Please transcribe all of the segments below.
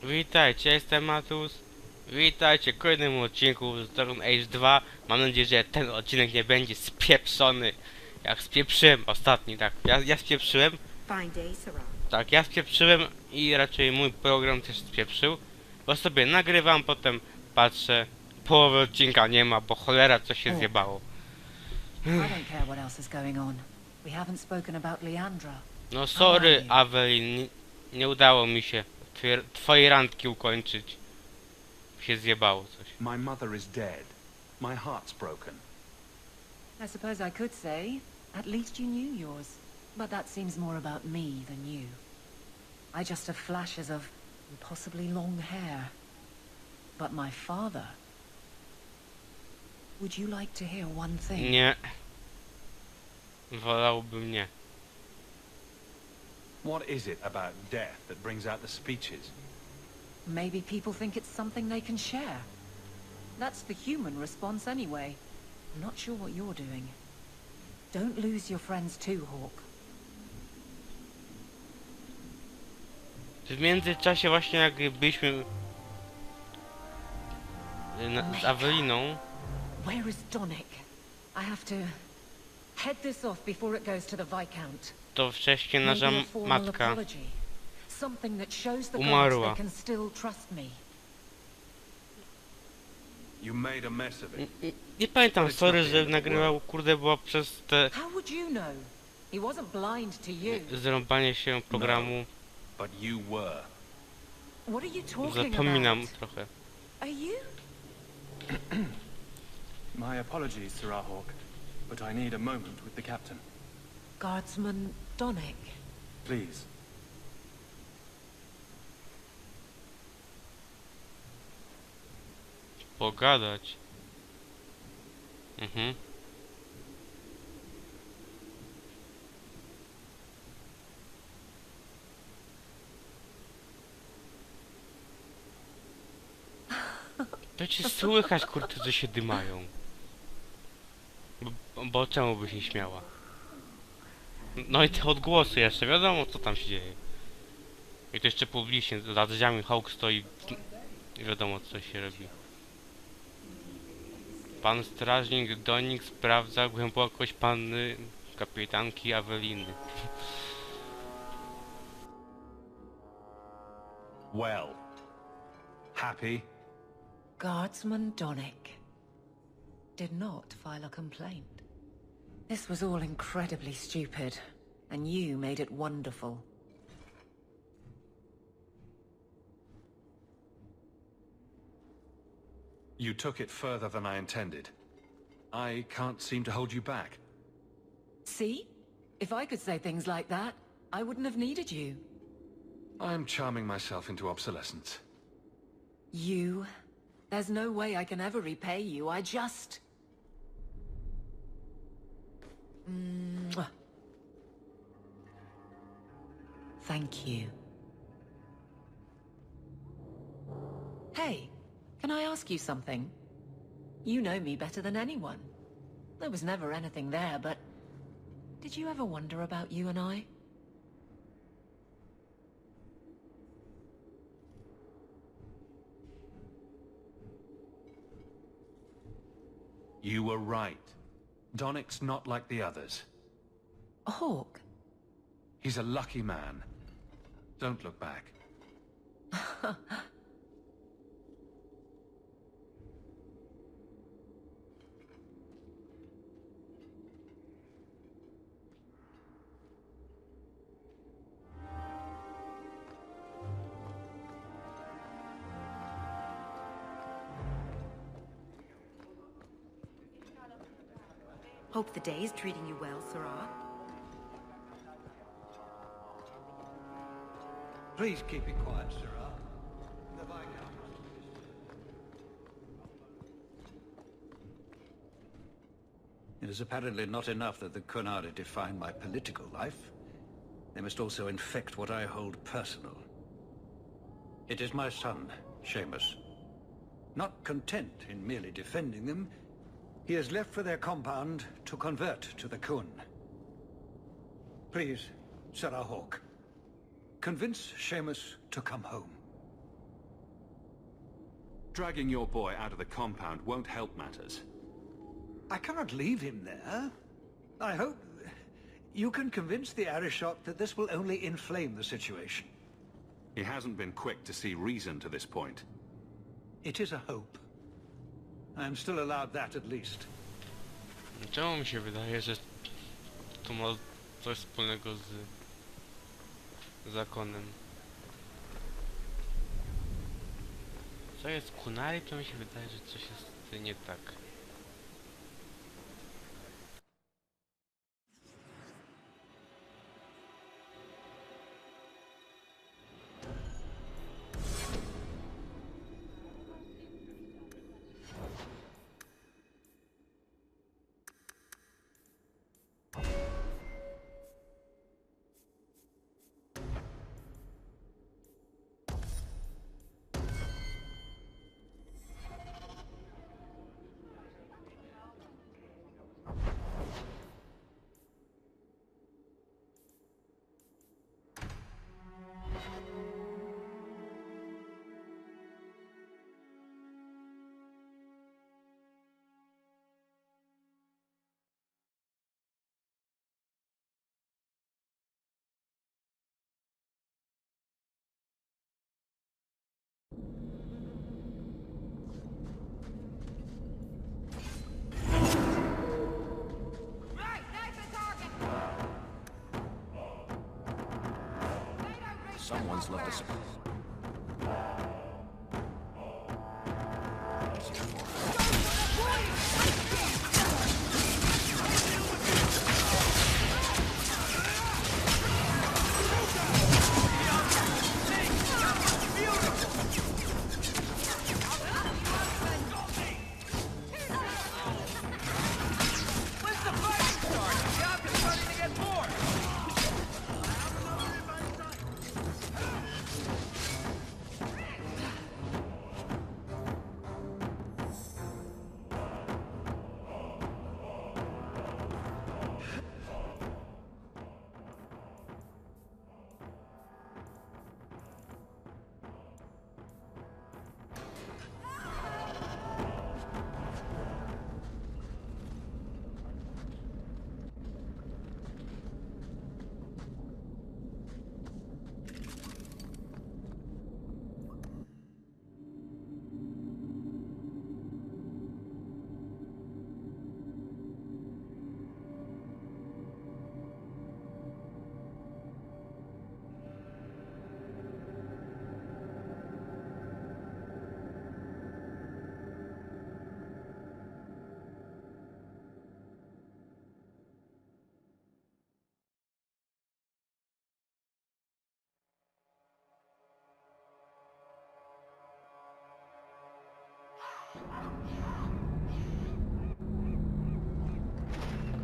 Witajcie, jestem Matus. Witajcie w kolejnym odcinku z Dragon Age 2. Mam nadzieję, że ten odcinek nie będzie spieprzony. Jak spieprzyłem ostatni, tak. Ja spieprzyłem. Tak, ja spieprzyłem i raczej mój program też spieprzył. Bo sobie nagrywam, potem patrzę. Połowy odcinka nie ma, bo cholera coś się zjebało. No sorry, Avelin, nie udało mi się twojej randki ukończyć. Się zjebało coś. My mother is dead. My heart's broken. I suppose I could say, at least you knew yours. But that seems more about me than you. I just have flashes of impossibly long hair. But my father... Would you like to hear one thing? Nie. Wolałbym nie. What is it about death that brings out the speeches? Maybe people think it's something they can share. That's the human response anyway. I'm not sure what you're doing. Don't lose your friends too, Hawk. W międzyczasie właśnie jak byliśmy z Aweliną. Where is Donick? I have to head this off before it goes to the Viscount. To wcześniej nasza matka umarła. You made a mess of it. Nie pamiętam, sorry, że nagrywał, kurde, było przez te zrąbanie się programu. But you were. Zapominam trochę. My apologies, Sir Hawk, but I need a moment with the captain. Guardsman Donick. Please. Pogadać. Mhm. To cię słychać, kurde, że się dymają. Bo czemu byś nie śmiała? No i te odgłosy jeszcze, wiadomo co tam się dzieje. I to jeszcze publicznie, za drzwiami Hawk stoi i wiadomo co się robi. Pan strażnik Donik sprawdza głębokość panny kapitanki Aweliny. Well. Happy? Guardsman Donick did not file a complaint. This was all incredibly stupid, and you made it wonderful. You took it further than I intended. I can't seem to hold you back. See? If I could say things like that, I wouldn't have needed you. I'm charming myself into obsolescence. You? There's no way I can ever repay you. I just... Mwah. Thank you. Hey, can I ask you something? You know me better than anyone. There was never anything there, but... Did you ever wonder about you and I? You were right. Donick's not like the others. A hawk? He's a lucky man. Don't look back. Hope the day is treating you well, Sirrah. Please keep it quiet, Sirrah. The Viscount. It is apparently not enough that the Kunada define my political life. They must also infect what I hold personal. It is my son, Seamus. Not content in merely defending them, he has left for their compound to convert to the Kun. Please, Sir Hawk, convince Seamus to come home. Dragging your boy out of the compound won't help matters. I cannot leave him there. I hope you can convince the Arishok that this will only inflame the situation. He hasn't been quick to see reason to this point. It is a hope. I am still allowed that at least. Czemu mi się wydaje, że to ma coś wspólnego z zakonem? Co jest kunari, to mi się wydaje, że coś jest nie tak. Someone's left us.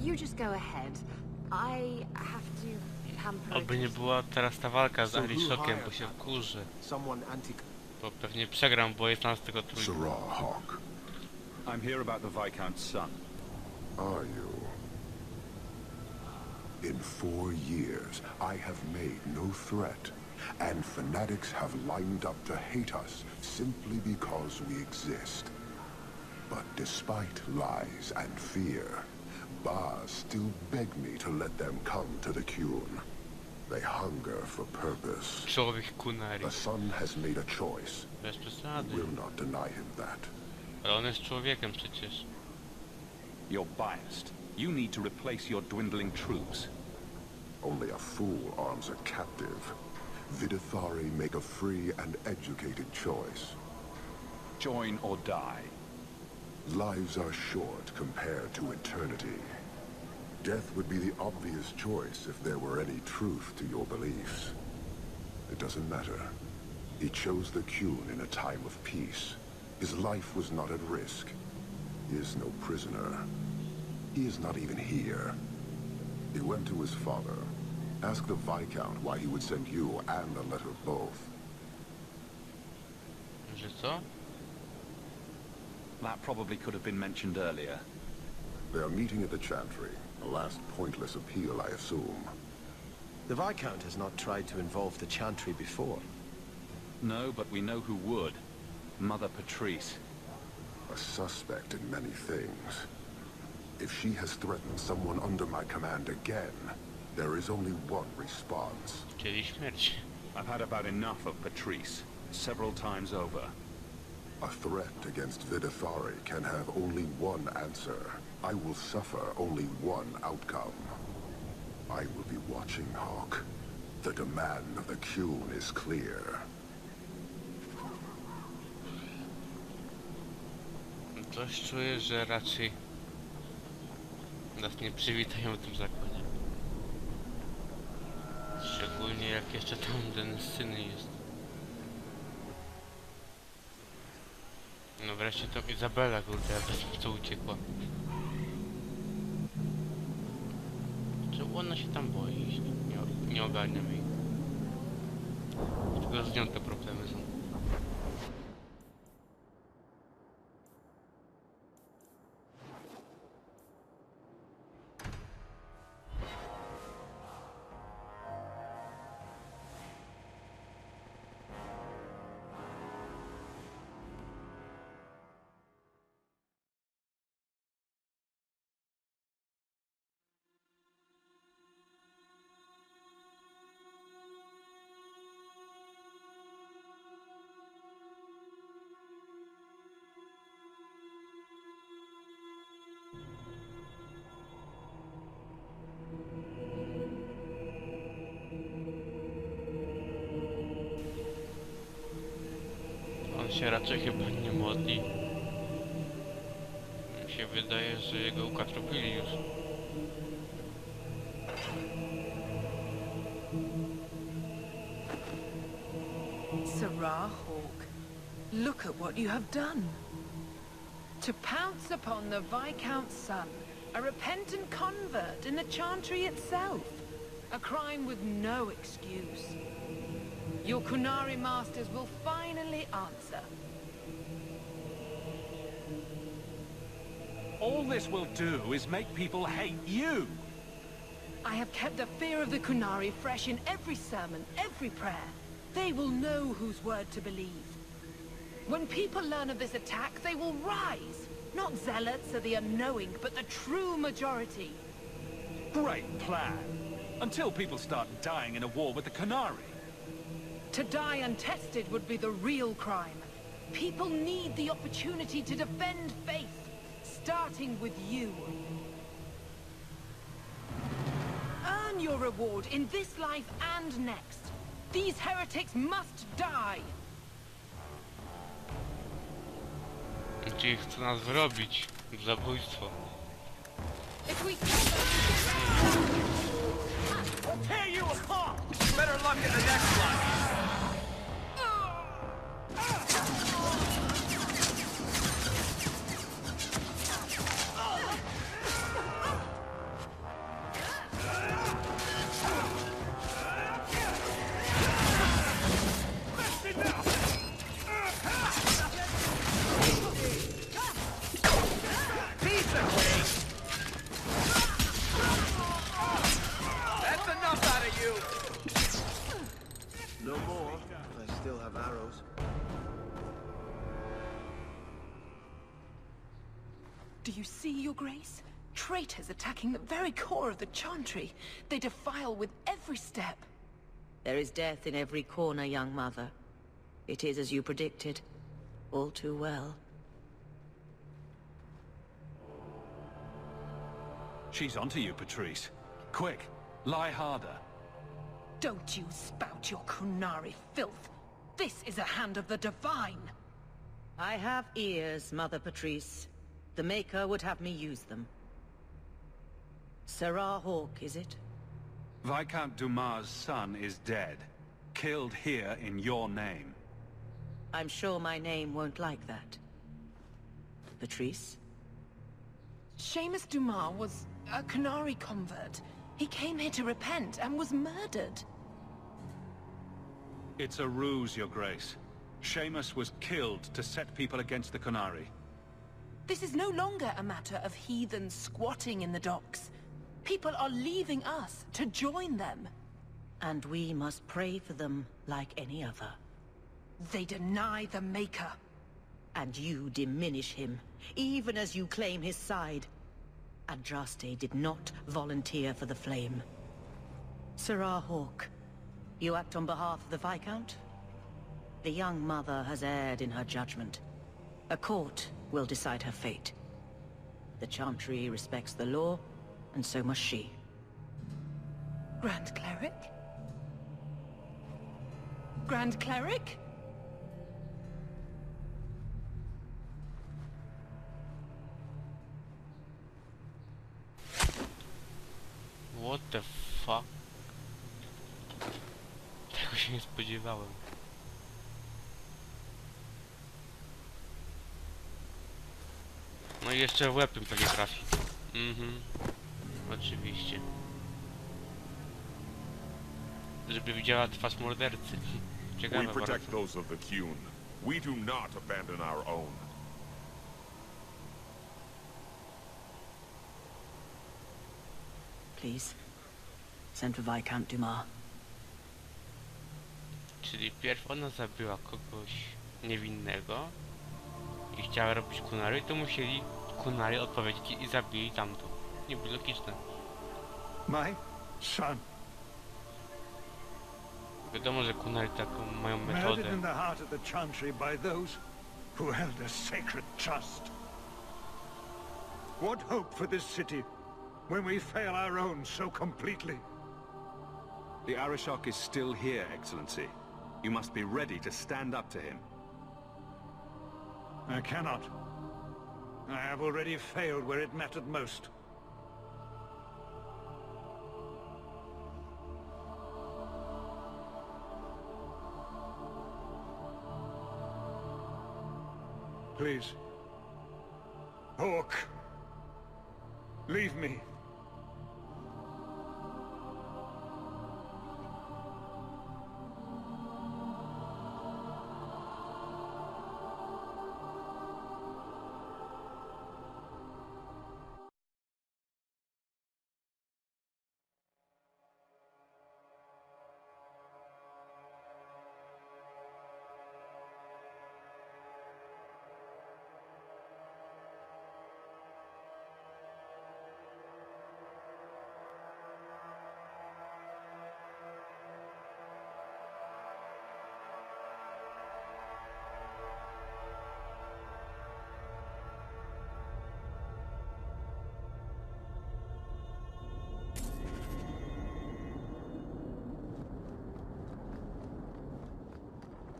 You just go ahead. I have to pamper Oby nie it. była teraz ta walka z Arishokiem, bo się wkurzy. Bo pewnie przegram, bo jest nas tylko trójka. Hawk, I'm here about the Viscount's son. are you? In 4 years, I have made no threat, and fanatics have lined up to hate us simply because we exist. But despite lies and fear, Bas still beg me to let them come to the Qun. They hunger for purpose. Człowiek kunari. The son has made a choice. Bez przesady. Will not deny him that. Ale on jest człowiekiem przecież. You're biased. You need to replace your dwindling troops. Only a fool arms a captive. Vidithari make a free and educated choice. Join or die. Lives are short compared to eternity. Death would be the obvious choice if there were any truth to your beliefs. It doesn't matter. He chose the Qun in a time of peace. His life was not at risk. He is no prisoner. He is not even here. He went to his father. Ask the Viscount why he would send you and a letter both. Że co? That probably could have been mentioned earlier. They are meeting at the Chantry. A last pointless appeal, I assume. The Viscount has not tried to involve the Chantry before. No, but we know who would. Mother Petrycji. A suspect in many things. If she has threatened someone under my command again, there is only one response. Czyli śmierć. I've had about enough of Petrycji, several times over. A threat against Wydana can have only one answer. I will suffer only one outcome. I will be watching, Hawk. The demand of the Qun is clear. Coś czuję, że raczej nas nie przywitają w tym zakonie. Szczególnie jak jeszcze tam ten syn jest. No wreszcie to Izabela, kurde, co uciekła. Czemu ona się tam boi? Nie ogarniam jej. Tylko z nią te problemy są. On się raczej chyba nie modli. Mi się wydaje, że jego ukatropili już. Hawk, look at what you have done. To pounce upon the Viscount's son, a repentant convert in the Chantry itself. A crime with no excuse. Your Kunari masters will finally answer. All this will do is make people hate you! I have kept the fear of the Kunari fresh in every sermon, every prayer. They will know whose word to believe. When people learn of this attack, they will rise. Not zealots or the unknowing, but the true majority. Great plan! Until people start dying in a war with the Kunari. To die untested would be the real crime. People need the opportunity to defend faith, starting with you. Earn your reward in this life and next. These heretics must die. Czyli chce nas wyrobić. Zabójstwo. If we Tear you apart! Better luck in the next one! No more. I still have arrows. Do you see, Your Grace? Traitors attacking the very core of the Chantry. They defile with every step. There is death in every corner, young mother. It is as you predicted. All too well. She's onto you, Petrycji. Quick, lie harder. Don't you spout your Kunari filth. This is a hand of the divine. I have ears, Mother Petrycji. The Maker would have me use them. Hawk, is it? Viscount Dumas' son is dead. Killed here in your name. I'm sure my name won't like that. Petrycji? Seamus Dumas was a Kunari convert. He came here to repent and was murdered. It's a ruse, Your Grace. Seamus was killed to set people against the Kunari. This is no longer a matter of heathens squatting in the docks. People are leaving us to join them. And we must pray for them like any other. They deny the Maker. And you diminish him, even as you claim his side. Andraste did not volunteer for the flame. Sirrah Hawke, you act on behalf of the Viscount? The young mother has erred in her judgment. A court will decide her fate. The Chantry respects the law, and so must she. Grand Cleric? Grand Cleric? What the fuck? Tego się nie spodziewałem. No i jeszcze w łeb im pewnie trafi. Oczywiście. Żeby widziała twarz mordercy. Ciekawe We protect bardzo. those of the Qun. We do not abandon our own. Please, send for Viscount Dumas. Czyli pierw ona zabiła kogoś niewinnego i chciała robić kunary, to musieli kunary odpowiedzieć i zabili tamtą. Nie było logiczne. My son, Wiadomo, że kunary taką mają murdered metodę. in the heart of the Chantry by those who held a sacred trust. What hope for this city when we fail our own so completely? The Arishok is still here, Excellency. You must be ready to stand up to him. I cannot. I have already failed where it mattered most. Please. Hawke. Leave me.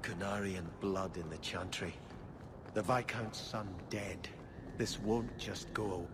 Canarian blood in the Chantry. The Viscount's son dead. This won't just go away.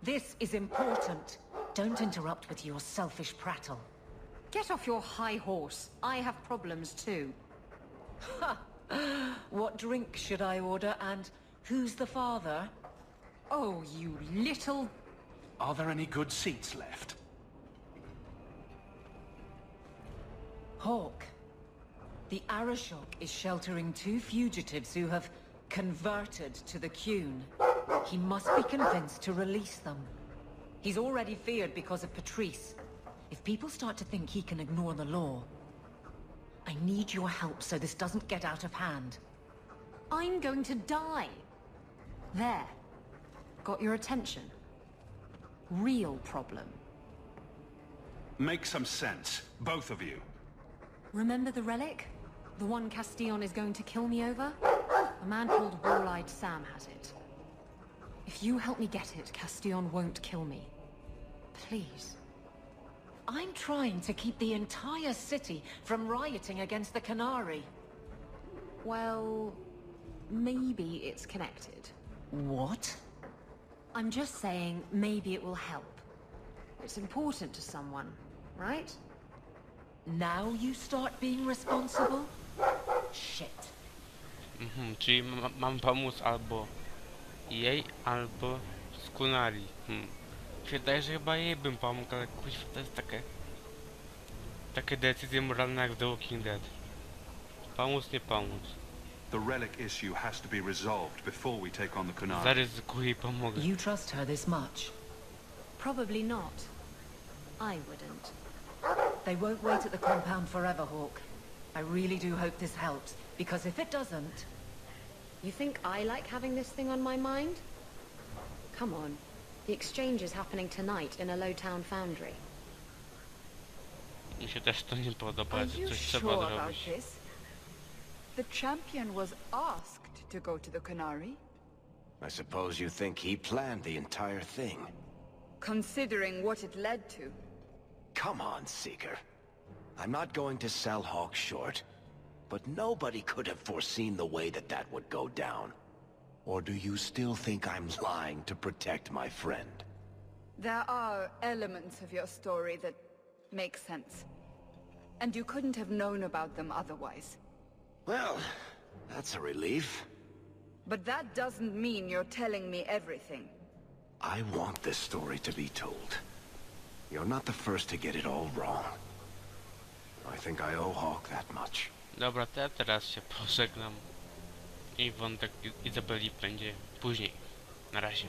This is important. Don't interrupt with your selfish prattle. Get off your high horse. I have problems too. Ha! What drink should I order, and who's the father? Oh, you little... Are there any good seats left? Hawke. The Arishok is sheltering two fugitives who have converted to the Qun. He must be convinced to release them. He's already feared because of Petrycji. If people start to think he can ignore the law, I need your help so this doesn't get out of hand. I'm going to die. There. Got your attention? Real problem. Make some sense, both of you. Remember the relic? The one Castillon is going to kill me over? A man called Wall-Eyed Sam has it. If you help me get it, Castillon won't kill me. Please. I'm trying to keep the entire city from rioting against the Canary. Well, maybe it's connected. What? I'm just saying maybe it will help. It's important to someone, right? Now you start being responsible? Shit. Czyli mam pomóc albo jej, albo Skunari. Wydaje, że chyba jej bym pomógł, ale kuźwa, to jest takie decyzje moralne jak w The Walking Dead. Pomóc, nie pomóc. The relic issue has to be resolved before we take on the Kunari. Zaryzykuję i pomogę. You trust her this much? Probably not. I wouldn't. They won't wait at the compound forever, Hawk. I really do hope this helps, because if it doesn't... You think I like having this thing on my mind? Come on. The exchange is happening tonight in a low-town foundry. Mi się też to nie podoba, Are że you coś trzeba sure about zrobić. this? The champion was asked to go to the Kunari. I suppose you think he planned the entire thing. Considering what it led to. Come on, Seeker. I'm not going to sell Hawk short, but nobody could have foreseen the way that would go down. Or do you still think I'm lying to protect my friend? There are elements of your story that make sense. And you couldn't have known about them otherwise. Well, that's a relief. But that doesn't mean you're telling me everything. I want this story to be told. You're not the first to get it all wrong. I think I owe Hawk that much. Dobra, to ja teraz się pożegnam. I wątek Izabeli będzie później. Na razie.